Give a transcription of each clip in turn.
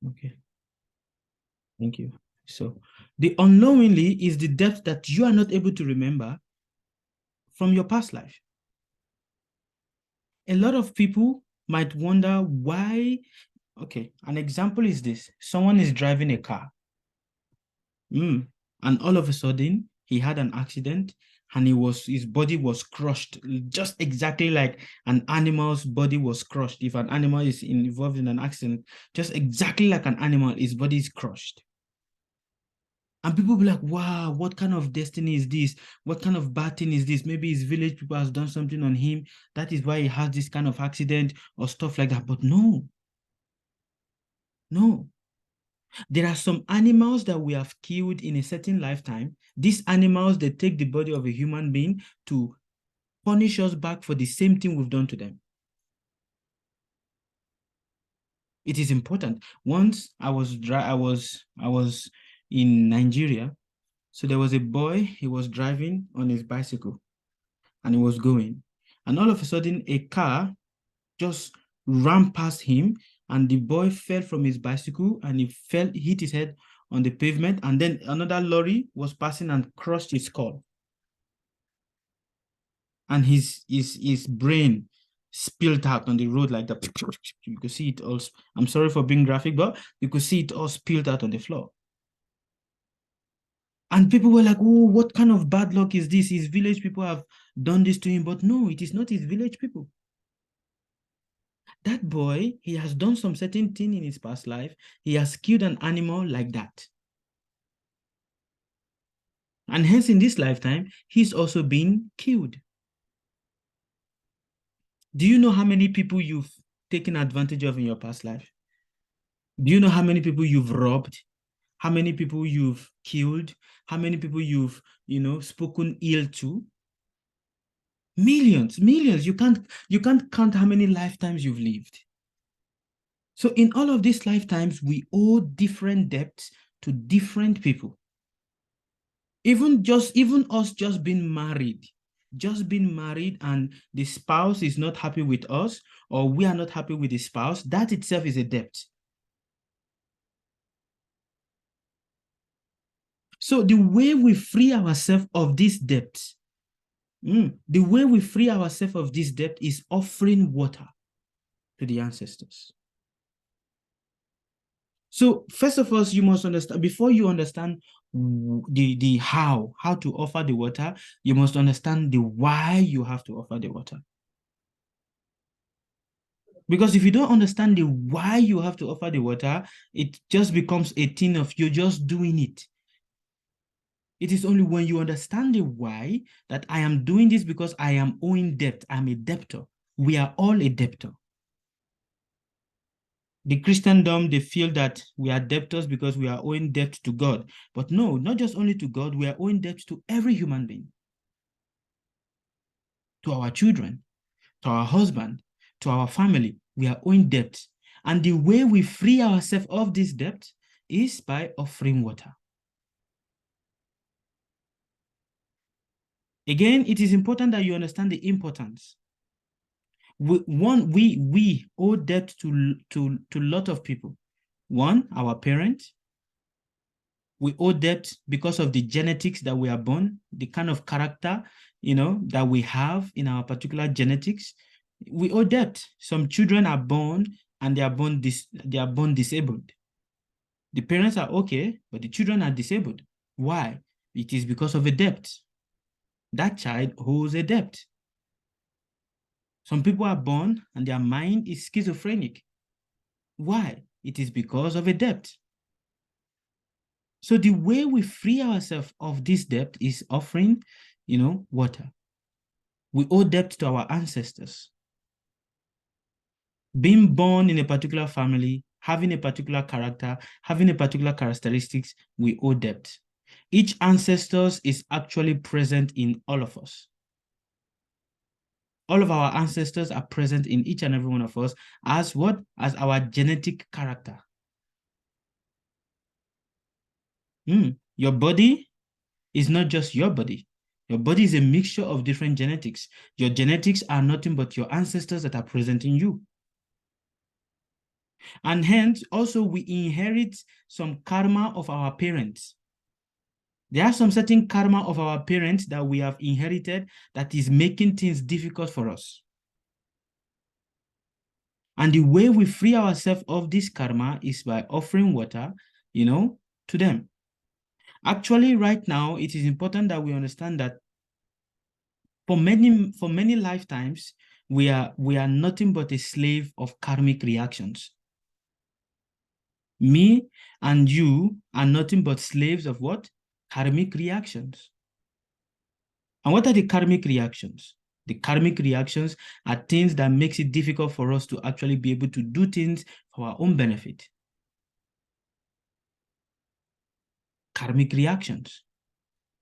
Okay. Thank you. So the unknowingly is the depth that you are not able to remember from your past life. A lot of people might wonder why. Okay, an example is this. Someone is driving a car. And all of a sudden, he had an accident and his body was crushed, just exactly like an animal's body was crushed. If an animal is involved in an accident, just exactly like an animal, his body is crushed. And people be like, wow, what kind of destiny is this? What kind of bad thing is this? Maybe his village people has done something on him. That is why he has this kind of accident or stuff like that. But no, no. There are some animals that we have killed in a certain lifetime. These animals, they take the body of a human being to punish us back for the same thing we've done to them. It is important. Once I was in Nigeria. So there was a boy, he was driving on his bicycle and he was going. And all of a sudden, a car just ran past him and the boy fell from his bicycle and hit his head on the pavement. And then another lorry was passing and crushed his skull. And his brain spilled out on the road like that. You could see it all. I'm sorry for being graphic, but you could see it all spilled out on the floor. And people were like, oh, what kind of bad luck is this? His village people have done this to him. But no, it is not his village people. That boy, he has done some certain thing in his past life. He has killed an animal like that. And hence in this lifetime, he's also been killed. Do you know how many people you've taken advantage of in your past life? Do you know how many people you've robbed? How many people you've killed? How many people you've, spoken ill to? Millions. You can't count how many lifetimes you've lived. So in all of these lifetimes, we owe different debts to different people. Even us just being married and the spouse is not happy with us, or we are not happy with the spouse, that itself is a debt. So the way we free ourselves of this debt, is offering water to the ancestors. So first of all, you must understand, before you understand the how to offer the water, you must understand the why you have to offer the water. Because if you don't understand the why you have to offer the water, it just becomes a thing of you're just doing it. It is only when you understand the why, that I am doing this because I am owing debt. I'm a debtor. We are all a debtor. The Christendom, they feel that we are debtors because we are owing debt to God. But no, not just only to God, we are owing debt to every human being. To our children, to our husband, to our family, we are owing debt. And the way we free ourselves of this debt is by offering water. Again, it is important that you understand the importance. We owe debt to a lot of people. One, our parents. We owe debt because of the genetics that we are born, the kind of character, that we have in our particular genetics. We owe debt. Some children are born and they are born disabled. The parents are okay, but the children are disabled. Why? It is because of a debt. That child owes a debt. Some people are born and their mind is schizophrenic. Why? It is because of a debt. So the way we free ourselves of this debt is offering, water. We owe debt to our ancestors. Being born in a particular family, having a particular character, having a particular characteristics, we owe debt. Each ancestor is actually present in all of us. All of our ancestors are present in each and every one of us as what? As our genetic character. Your body is not just your body. Your body is a mixture of different genetics. Your genetics are nothing but your ancestors that are present in you. And hence, also, we inherit some karma of our parents. There are some certain karma of our parents that we have inherited that is making things difficult for us. And the way we free ourselves of this karma is by offering water, to them. Actually, right now, it is important that we understand that for many lifetimes, we are nothing but a slave of karmic reactions. Me and you are nothing but slaves of what? Karmic reactions. And what are the karmic reactions? The karmic reactions are things that makes it difficult for us to actually be able to do things for our own benefit. Karmic reactions.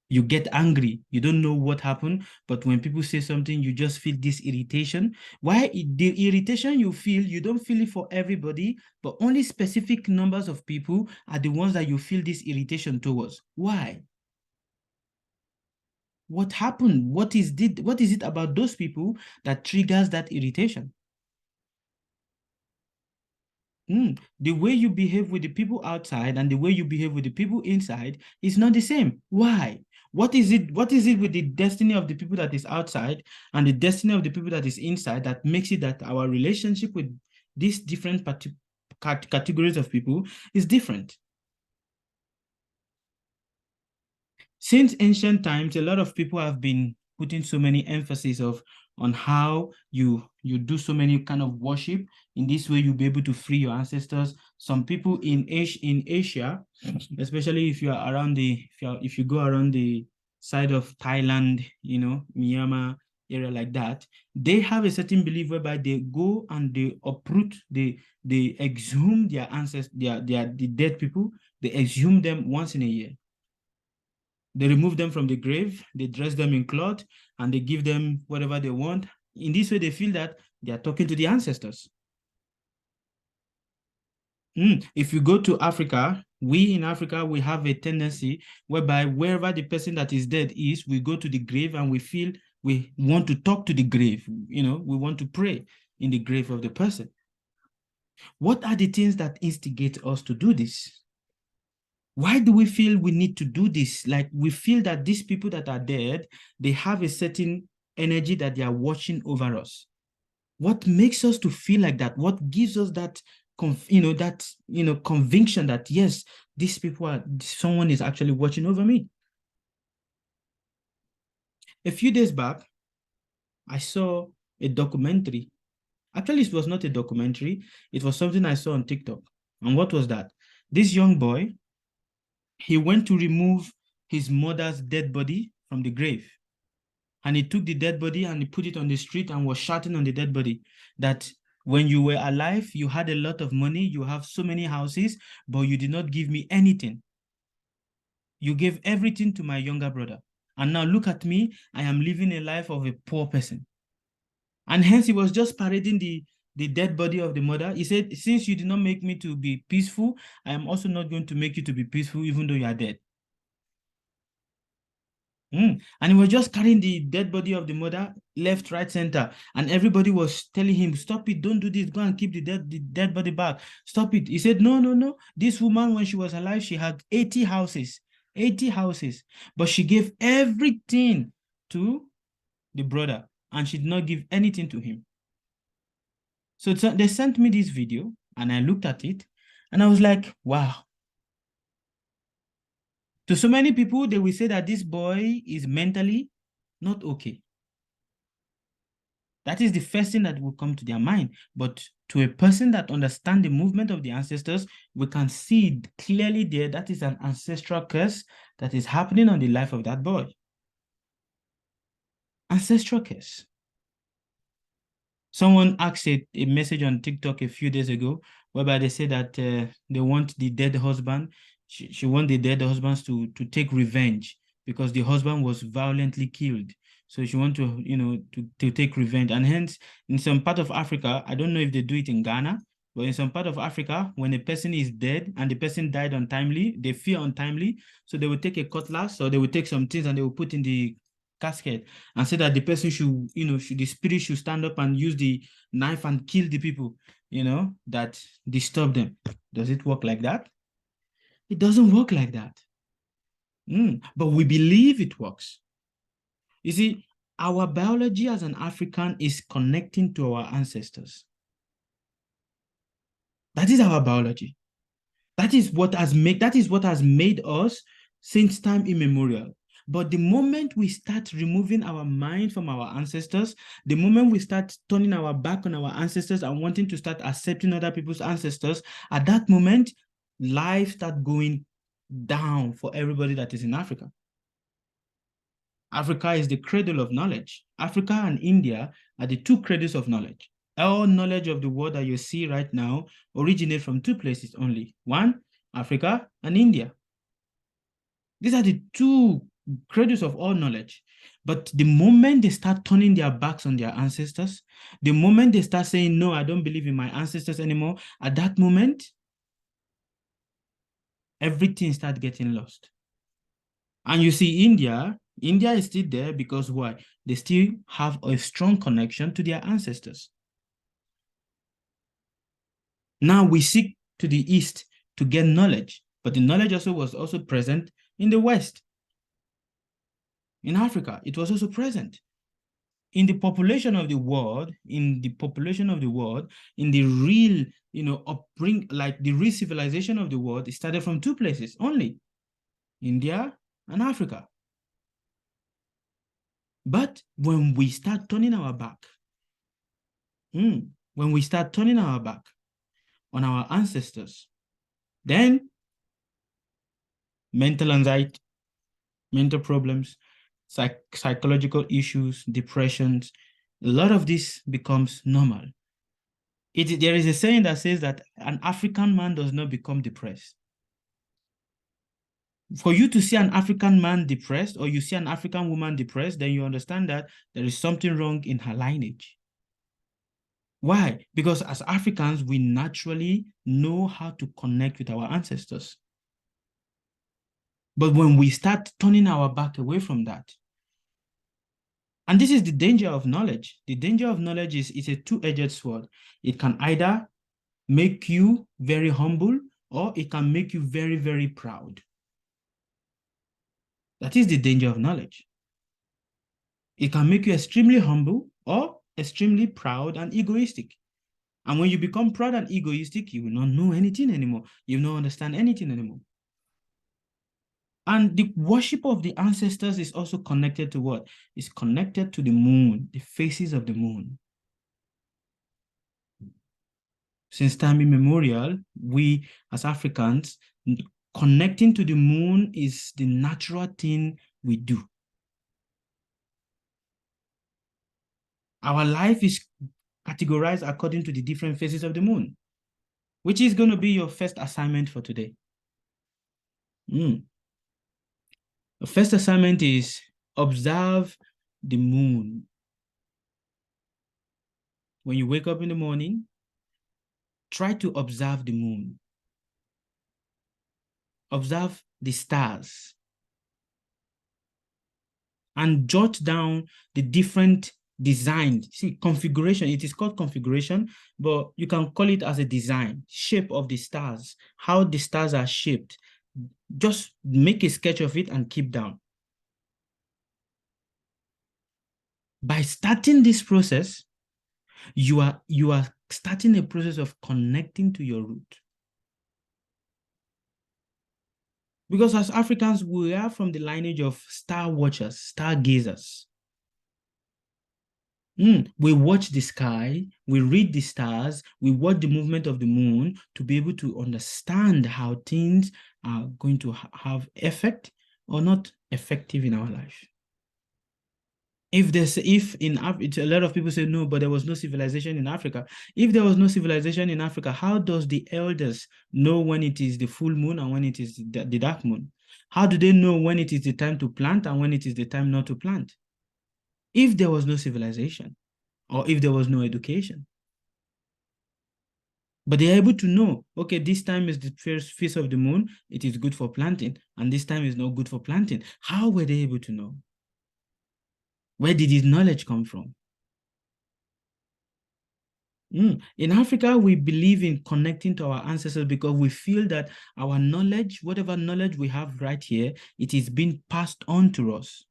You get angry, you don't know what happened, but when people say something, you just feel this irritation. Why? The irritation you feel, you don't feel it for everybody, but only specific numbers of people are the ones that you feel this irritation towards. Why? What happened? What is it about those people that triggers that irritation? The way you behave with the people outside and the way you behave with the people inside is not the same. Why? What is it with the destiny of the people that is outside and the destiny of the people that is inside that makes it that our relationship with these different categories of people is different? Since ancient times, a lot of people have been putting so many emphasis on how you do so many kind of worship. In this way, you'll be able to free your ancestors. Some people in Asia, especially if you are around if you go around the side of Thailand, Myanmar area like that, they have a certain belief whereby they go and they uproot, they exhume their ancestors, the dead people, they exhume them once in a year. They remove them from the grave, they dress them in cloth, and they give them whatever they want. In this way, they feel that they are talking to the ancestors. If you go to Africa, we in Africa, we have a tendency whereby wherever the person that is dead is, we go to the grave and we feel we want to talk to the grave. We want to pray in the grave of the person. What are the things that instigate us to do this? Why do we feel we need to do this? Like, we feel that these people that are dead, they have a certain energy that they are watching over us. What makes us to feel like that? What gives us that, conviction that, yes, these people someone is actually watching over me? A few days back, I saw a documentary. Actually, it was not a documentary. It was something I saw on TikTok. And what was that? This young boy, he went to remove his mother's dead body from the grave. And he took the dead body and he put it on the street and was shouting on the dead body that when you were alive, you had a lot of money, you have so many houses, but you did not give me anything. You gave everything to my younger brother. And now look at me, I am living a life of a poor person. And hence he was just parading the dead body of the mother. He said, since you did not make me to be peaceful, I am also not going to make you to be peaceful, even though you are dead. And he was just carrying the dead body of the mother, left, right, center. And everybody was telling him, stop it, don't do this, go and keep the dead body back. Stop it. He said, no, no, no. This woman, when she was alive, she had 80 houses, 80 houses. But she gave everything to the brother and she did not give anything to him. So they sent me this video and I looked at it and I was like, wow. To so many people, they will say that this boy is mentally not okay. That is the first thing that will come to their mind. But to a person that understands the movement of the ancestors, we can see clearly there that is an ancestral curse that is happening on the life of that boy. Ancestral curse. Someone asked a message on TikTok a few days ago, whereby they say that they want the dead husband. She wants the dead husbands to take revenge because the husband was violently killed. So she wants to take revenge. And hence, in some part of Africa, I don't know if they do it in Ghana, but in some part of Africa, when a person is dead and the person died untimely, they feel untimely. So they will take a cutlass or they will take some things and they will put in the casket and say that the person should, the spirit should stand up and use the knife and kill the people. that disturb them. Does it work like that? It doesn't work like that. But we believe it works. You see, our biology as an African is connecting to our ancestors. That is our biology. That is what has made us since time immemorial. But the moment we start removing our mind from our ancestors, the moment we start turning our back on our ancestors and wanting to start accepting other people's ancestors, at that moment, life starts going down for everybody that is in Africa. Africa is the cradle of knowledge. Africa and India are the two cradles of knowledge. All knowledge of the world that you see right now originate from two places only. One, Africa and India. These are the two cradles of all knowledge. But the moment they start turning their backs on their ancestors, the moment they start saying, no, I don't believe in my ancestors anymore, at that moment, everything starts getting lost. And you see India is still there because why? They still have a strong connection to their ancestors. Now we seek to the East to get knowledge, but the knowledge was also present in the West. In Africa, it was also present. In the population of the world, in the real, like the real civilization of the world, it started from two places only, India and Africa. But when we start turning our back, on our ancestors, then mental anxiety, mental problems, psychological issues, depressions, a lot of this becomes normal. There is a saying that says that an African man does not become depressed. For you to see an African man depressed or you see an African woman depressed, then you understand that there is something wrong in her lineage. Why? Because as Africans, we naturally know how to connect with our ancestors. But when we start turning our back away from that, and this is the danger of knowledge. The danger of knowledge is it's a two-edged sword. It can either make you very humble or it can make you very, very proud. That is the danger of knowledge. It can make you extremely humble or extremely proud and egoistic. And when you become proud and egoistic, you will not know anything anymore. You will not understand anything anymore. And the worship of the ancestors is also connected to what? It's connected to the moon, the phases of the moon. Since time immemorial, we as Africans, connecting to the moon is the natural thing we do. Our life is categorized according to the different phases of the moon, which is going to be your first assignment for today. The first assignment is observe the moon. When you wake up in the morning, try to observe the moon. Observe the stars. And jot down the different design. See, configuration, it is called configuration, but you can call it as a design, shape of the stars, how the stars are shaped. Just make a sketch of it and keep down. By starting this process, you are starting a process of connecting to your root. Because as Africans, we are from the lineage of star watchers, stargazers. We watch the sky, we read the stars, we watch the movement of the moon to be able to understand how things are going to have effect or not effective in our life. A lot of people say no, but there was no civilization in Africa. If there was no civilization in Africa, how does the elders know when it is the full moon and when it is the dark moon? How do they know when it is the time to plant and when it is the time not to plant? If there was no civilization or if there was no education. But they are able to know, okay, this time is the first phase of the moon, it is good for planting, and this time is not good for planting. How were they able to know? Where did this knowledge come from? In Africa, we believe in connecting to our ancestors because we feel that our knowledge, whatever knowledge we have right here, it is being passed on to us.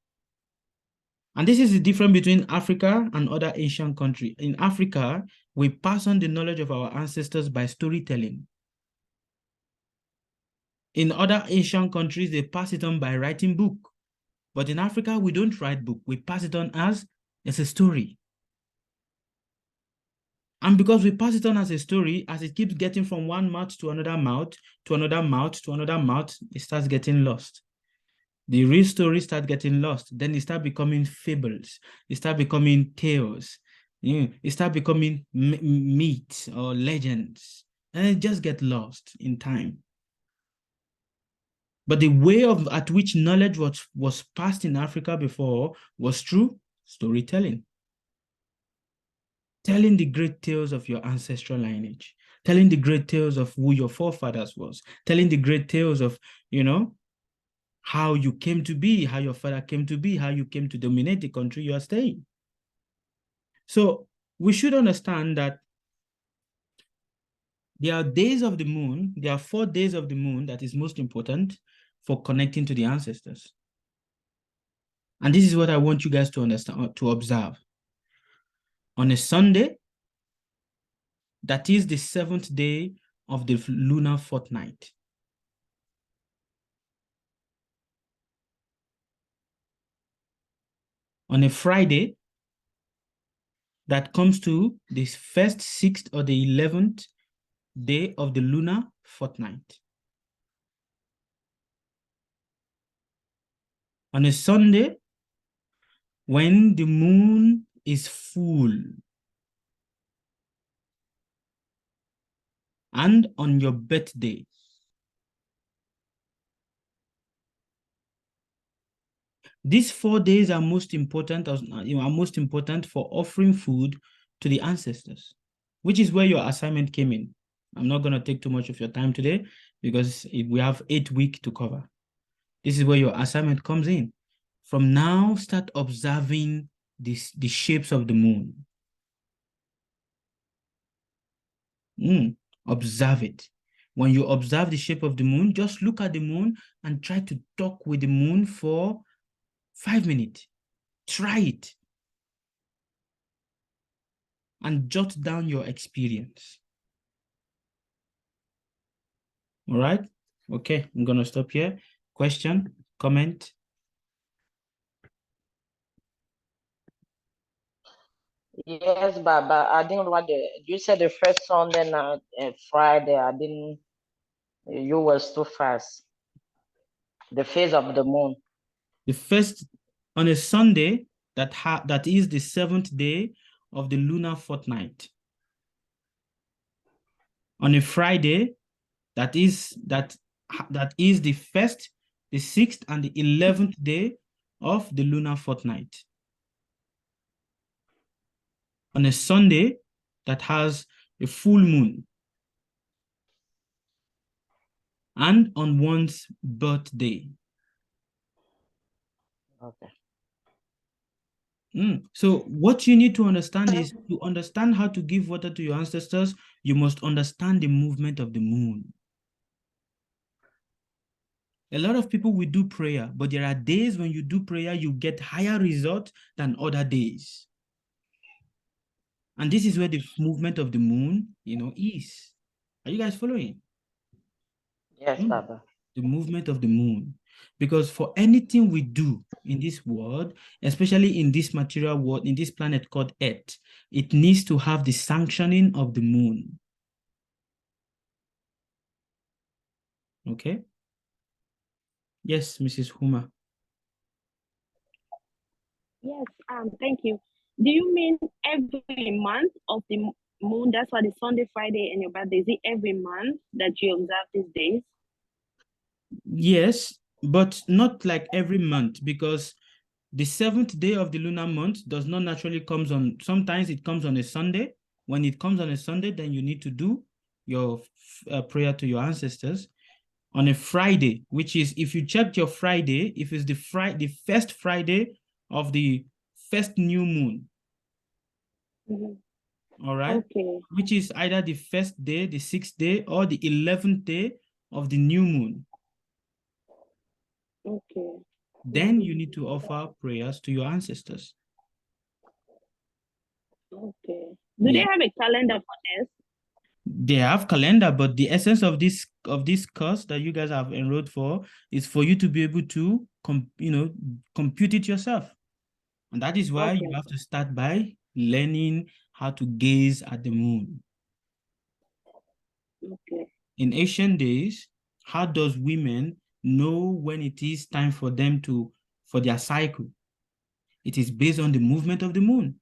And this is the difference between Africa and other Asian countries. In Africa, we pass on the knowledge of our ancestors by storytelling. In other Asian countries, they pass it on by writing book. But in Africa, we don't write book. We pass it on as a story. And because we pass it on as a story, as it keeps getting from one mouth to another mouth, to another mouth, to another mouth, it starts getting lost. The real story starts getting lost. Then it starts becoming fables. It starts becoming tales. It starts becoming myths or legends. And it just gets lost in time. But the way at which knowledge was passed in Africa before was through storytelling. Telling the great tales of your ancestral lineage, telling the great tales of who your forefathers was, telling the great tales of, how you came to be, how your father came to be, how you came to dominate the country you are staying. So we should understand that there are days of the moon, there are 4 days of the moon that is most important for connecting to the ancestors. And this is what I want you guys to understand, to observe. On a Sunday, that is the 7th day of the lunar fortnight. On a Friday, that comes to the 1st, 6th, or the 11th day of the lunar fortnight. On a Sunday, when the moon is full, and on your birthday. These 4 days are most important, for offering food to the ancestors, which is where your assignment came in. I'm not going to take too much of your time today because we have 8 weeks to cover. This is where your assignment comes in. From now, start observing the shapes of the moon. Observe it. When you observe the shape of the moon, just look at the moon and try to talk with the moon for 5 minutes. Try it. And jot down your experience. All right? Okay, I'm going to stop here. Question, comment? Yes, Baba. I didn't want you said the first Sunday night and Friday. You was too fast. The phase of the moon. The first, on a Sunday, that is the 7th day of the lunar fortnight. On a Friday, that is the 1st, the 6th, and the 11th day of the lunar fortnight. On a Sunday, that has a full moon. And on one's birthday. Okay. So what you need to understand is, to understand how to give water to your ancestors, you must understand the movement of the moon. A lot of people will do prayer, but there are days when you do prayer, you get higher results than other days. And this is where the movement of the moon, is. Are you guys following? Yes, Baba. The movement of the moon. Because for anything we do in this world, especially in this material world, in this planet called Earth, it needs to have the sanctioning of the moon. Okay? Yes, Mrs. Huma. Yes, thank you. Do you mean every month of the moon? That's why the Sunday, Friday, and your birthday. Is it every month that you observe these days? Yes, but not like every month, because the 7th day of the lunar month does not naturally comes on. Sometimes it comes on a Sunday. When it comes on a Sunday, then you need to do your prayer to your ancestors on a Friday, which is, if you checked your Friday, if it's the first Friday of the first new moon. all right? Okay. Which is either the first day, the 6th day, or the 11th day of the new moon. Okay. Then you need to offer prayers to your ancestors. Okay. Do they have a calendar for this? They have calendar, but the essence of this course that you guys have enrolled for is for you to be able to compute it yourself. And that is why you have to start by learning how to gaze at the moon. Okay. In ancient days, how does women know when it is time for them for their cycle? It is based on the movement of the moon.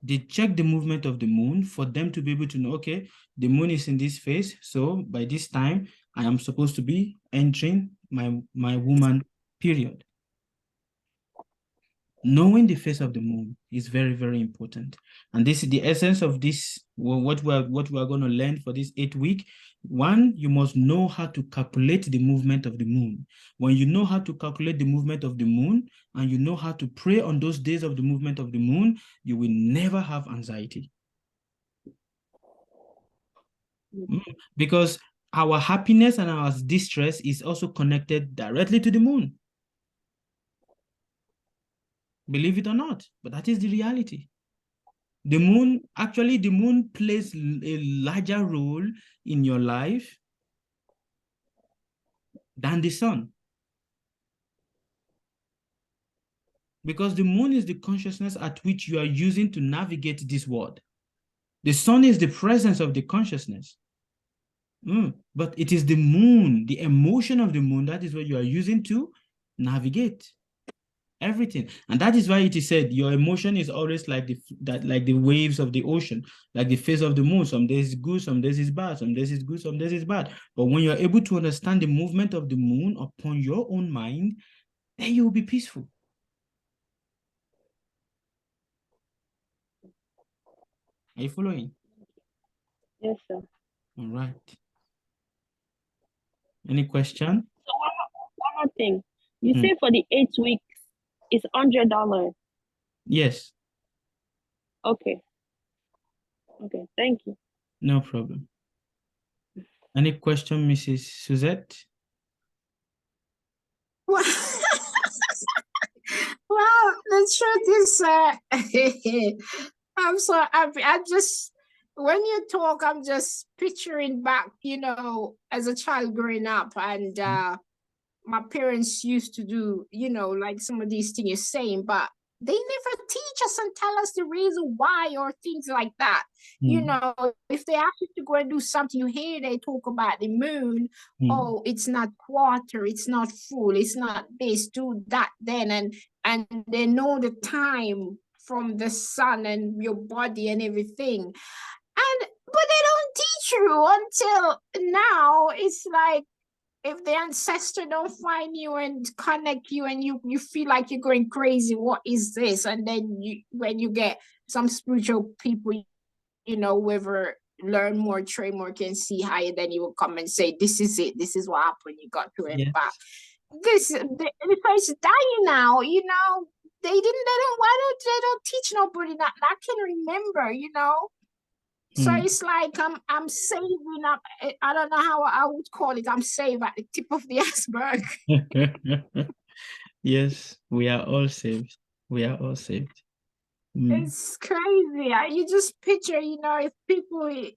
They check the movement of the moon for them to be able to know, okay, the moon is in this phase, so by this time, I am supposed to be entering my woman period. Knowing the phase of the moon is very, very important. And this is the essence of this, what we are going to learn for this 8 week. One, you must know how to calculate the movement of the moon. When you know how to calculate the movement of the moon and you know how to pray on those days of the movement of the moon, you will never have anxiety. Because our happiness and our distress is also connected directly to the moon. Believe it or not, but that is the reality. The moon plays a larger role in your life than the sun. Because the moon is the consciousness at which you are using to navigate this world. The sun is the presence of the consciousness. But it is the moon, the emotion of the moon, that is what you are using to navigate everything. And that is why it is said your emotion is always like the waves of the ocean, like the phase of the moon. Some days is good, some days is bad, some days is good, some days is bad. But when you're able to understand the movement of the moon upon your own mind, then you will be peaceful. Are you following? Yes, sir. All right. Any question? So one more thing. You say for the 8 weeks, it's $100. Yes. Okay. Okay. Thank you. No problem. Any question, Mrs. Suzette? Well, the truth is, I'm so happy. When you talk, I'm just picturing back, as a child growing up, and my parents used to do, like some of these things you're saying, but they never teach us and tell us the reason why or things like that. If they ask you to go and do something, you hear they talk about the moon. Oh, it's not quarter, it's not full, it's not this, do that, then, and they know the time from the sun and your body and everything. But they don't teach you until now. It's like, if the ancestor don't find you and connect you and you feel like you're going crazy, what is this? And then when you get some spiritual people, whoever learn more, train more, can see higher, then you will come and say, this is it, this is what happened, you got to it back. The person dying now, they don't teach nobody that. I can remember, So it's like I'm saving up. I don't know how I would call it. I'm saved at the tip of the iceberg. Yes, we are all saved. We are all saved. It's crazy. You just picture, if people,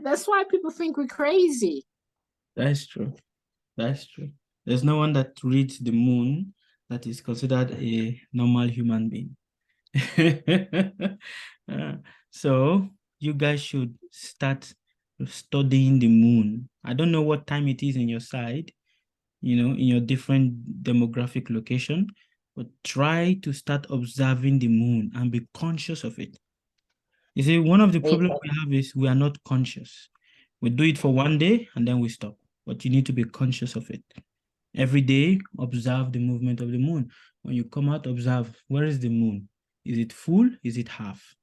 that's why people think we're crazy. That's true. That's true. There's no one that reads the moon that is considered a normal human being. So you guys should start studying the moon. I don't know what time it is in your side, in your different demographic location, but try to start observing the moon and be conscious of it. You see, one of the problems we have is we are not conscious. We do it for one day and then we stop, but you need to be conscious of it. Every day, observe the movement of the moon. When you come out, observe, where is the moon? Is it full? Is it half?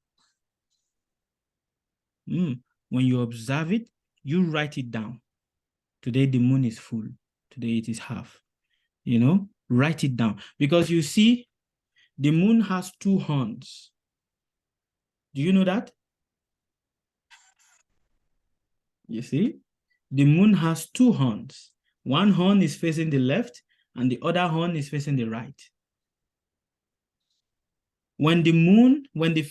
When you observe it, you write it down. Today, the moon is full. Today, it is half. Write it down. Because you see, the moon has 2 horns. Do you know that? You see, the moon has two horns. One horn is facing the left and the other horn is facing the right. When the moon,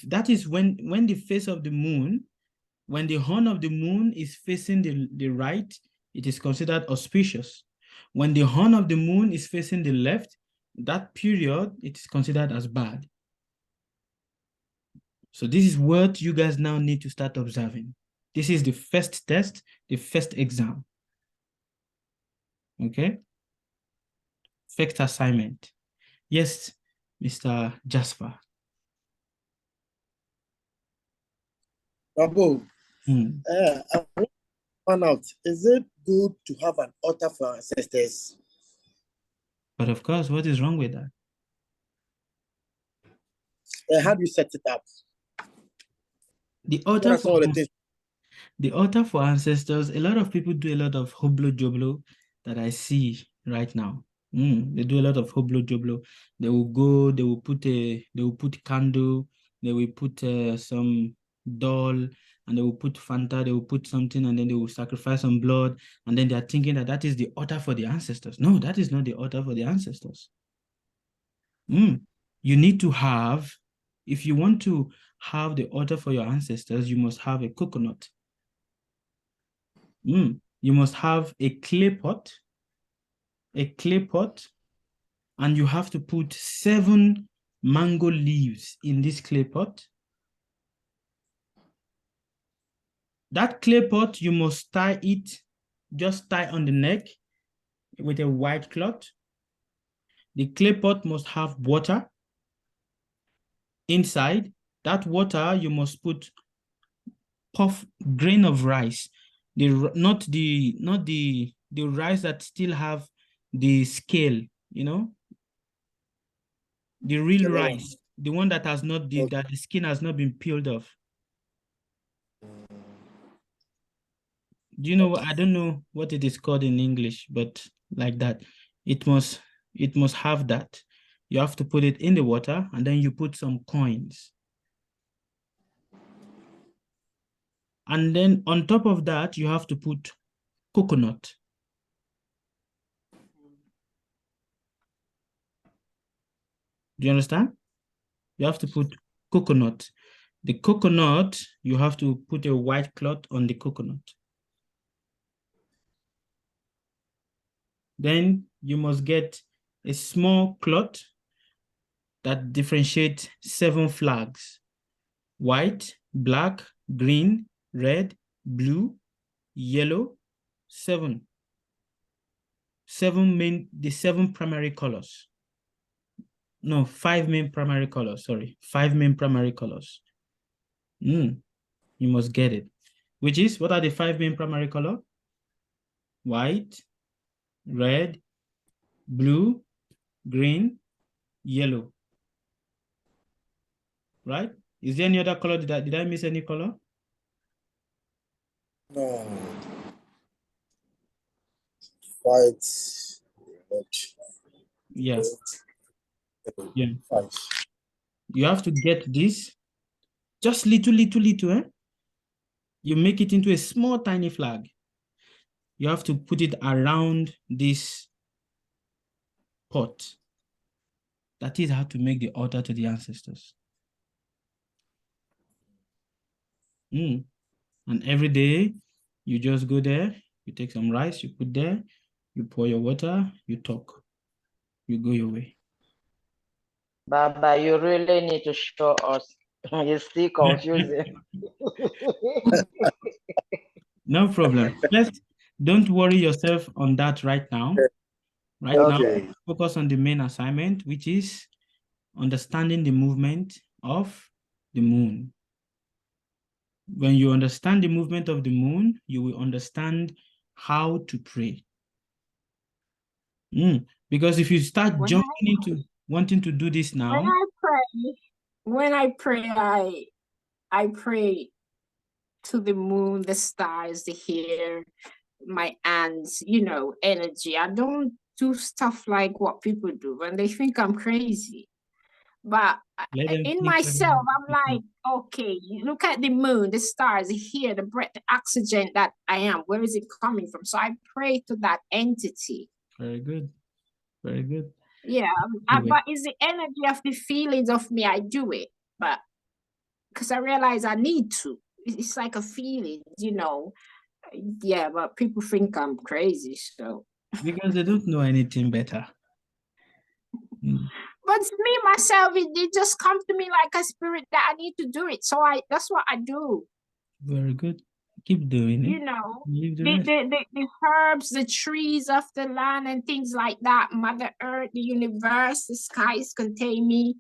that is when the face of the moon, when the horn of the moon is facing the right, it is considered auspicious. When the horn of the moon is facing the left, that period, it is considered as bad. So this is what you guys now need to start observing. This is the first test, the first exam. Okay? First assignment. Yes, Mr. Jasper. Bravo. Hmm. I want to find out, is it good to have an altar for ancestors? But of course, what is wrong with that? How do you set it up? The What altar are some of the things? The altar for ancestors, a lot of people do a lot of hoblo joblo that I see right now. They do a lot of hoblo joblo. They will go, they will put candle, they will put some doll, and they will put Fanta, they will put something, and then they will sacrifice some blood, and then they are thinking that that is the altar for the ancestors. No, that is not the altar for the ancestors. You need to have, if you want to have the altar for your ancestors, you must have a coconut. You must have a clay pot, and you have to put 7 mango leaves in this clay pot. That clay pot, you must tie it, just tie on the neck with a white cloth. The clay pot must have water inside. That water, you must put puff grain of rice, not the rice that still have the scale, you know, the real rice, the one that has not that the skin has not been peeled off. Do you know? I don't know what it is called in English, but like that, it must have that. You have to put it in the water, and then you put some coins. And then on top of that, you have to put coconut. Do you understand? You have to put coconut. The coconut, you have to put a white cloth on the coconut. Then you must get a small cloth that differentiates 7 flags: white, black, green, red, blue, yellow, 7. The 7 primary colors. No, 5 main primary colors, sorry. 5 main primary colors. You must get it. Which is, what are the 5 main primary color? White, red, blue, green, yellow. Right? Is there any other color? Did I miss any color? No. White, red. Yeah. Yeah. You have to get this. Just little, eh? You make it into a small, tiny flag. You have to put it around this pot. That is how to make the altar to the ancestors. And every day, you just go there, you take some rice, you put there, you pour your water, you talk, you go your way. Baba, you really need to show us. It's still confusing. No problem. First, don't worry yourself on that right now. Right now, focus on the main assignment, which is understanding the movement of the moon. When you understand the movement of the moon, you will understand how to pray. Because if you start jumping into wanting to do this now. When I pray, I pray to the moon, the stars, the hair, my hands, you know, energy. I don't do stuff like what people do, and they think I'm crazy. But Let them in think myself, I'm like, okay, look at the moon, the stars, here, the breath, the oxygen that I am. Where is it coming from? So I pray to that entity. Very good. Very good. Yeah, but it's the energy of the feelings of me. I do it, but because I realize I need to. It's like a feeling, you know. Yeah, but people think I'm crazy, so. Because they don't know anything better. But me, myself, it just comes to me like a spirit that I need to do it. So that's what I do. Very good. Keep doing it. You know, Leave the rest. the herbs, the trees of the land and things like that, Mother Earth, the universe, the skies contain me.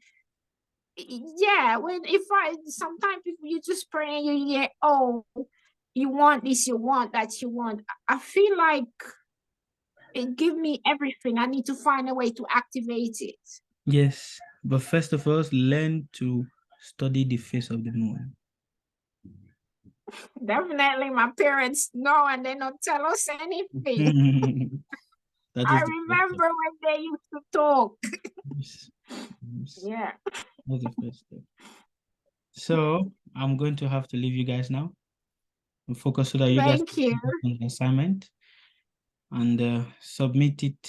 Yeah, sometimes people you just pray and you get, oh, you want this, you want that, you want. I feel like it give me everything. I need to find a way to activate it. Yes, but first of all, learn to study the face of the moon. Definitely, my parents know and they don't tell us anything. I remember when they used to talk. Yes. Yeah. That's the first step. So I'm going to have to leave you guys now and focus so that you guys Thank you. on the assignment and submit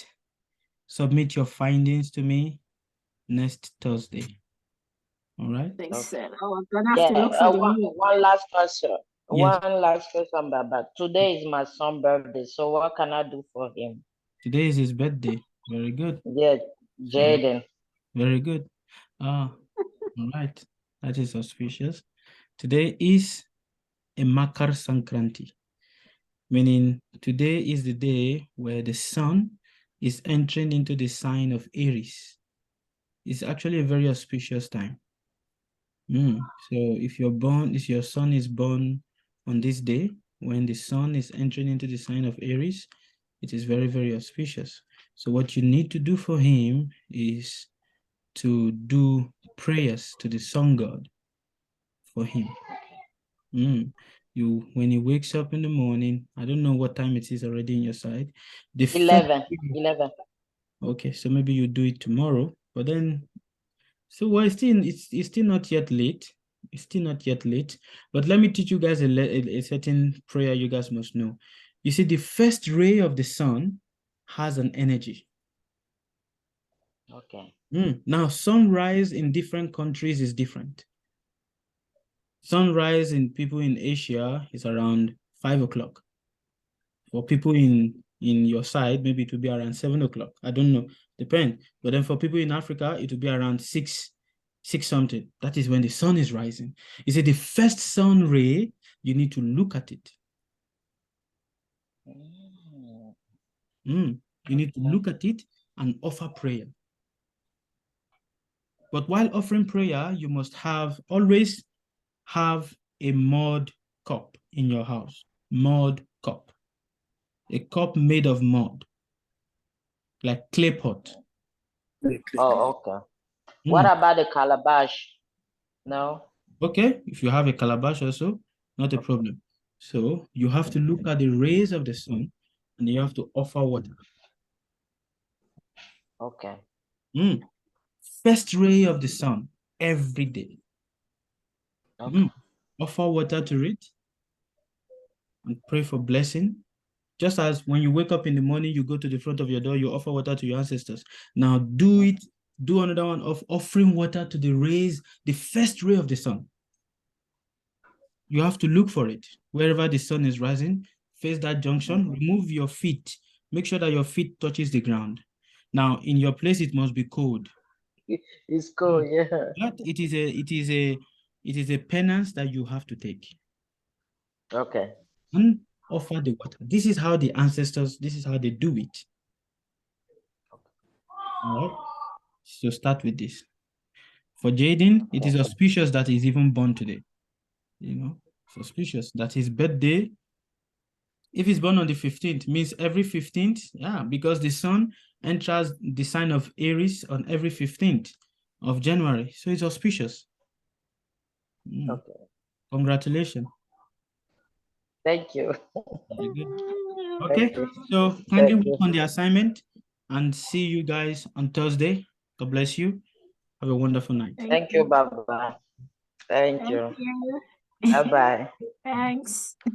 your findings to me next Thursday. All right. Thanks, sir. Oh, I'm gonna have to look for the moon. One last question. Yes. One last question, Baba. Today is my son's birthday, so what can I do for him? Today is his birthday. Very good. Yeah, Jaden. Very good. All right. That is auspicious. Today is a Makar Sankranti, meaning today is the day where the sun is entering into the sign of Aries. It's actually a very auspicious time. So if your son is born on this day, when the sun is entering into the sign of Aries, it is very, very auspicious. So what you need to do for him is to do prayers to the sun god for him. When he wakes up in the morning, I don't know what time it is already in your side. 11. Okay, so maybe you do it tomorrow, but then it's still not yet late. It's still not yet late. But let me teach you guys a certain prayer you guys must know. You see, the first ray of the sun has an energy. Okay. Now, sunrise in different countries is different. Sunrise in people in Asia is around 5 o'clock. For people in your side, maybe it will be around 7 o'clock. I don't know, depend. But then for people in Africa, it will be around 6 something. That is when the sun is rising. You see, the first sun ray, you need to look at it. You need to look at it and offer prayer. But while offering prayer, you must always have a mud cup in your house. Mud cup. A cup made of mud. Like clay pot. Oh, okay. What about the calabash? No? Okay, if you have a calabash also, not a problem. So you have to look at the rays of the sun and you have to offer water. Okay. First ray of the sun every day. Okay. Offer water to it and pray for blessing. Just as when you wake up in the morning, you go to the front of your door, you offer water to your ancestors. Now do another one of offering water to the rays, the first ray of the sun. You have to look for it. Wherever the sun is rising, face that junction, remove your feet. Make sure that your feet touches the ground. Now, in your place, it must be cold. It's cold, yeah. But it is a penance that you have to take. Okay. And offer the water. This is how the ancestors, this is how they do it. All right. So start with this. For Jaden, it is auspicious that he's even born today. It's auspicious that his birthday, if he's born on the 15th, means every 15th, because the sun enters the sign of Aries on every 15th of January. So it's auspicious. Okay. Congratulations. Thank you. Very good. Okay, so kindly work on the assignment and see you guys on Thursday. God bless you. Have a wonderful night. Thank you, Baba. Thank you. you. Bye-bye. Thanks.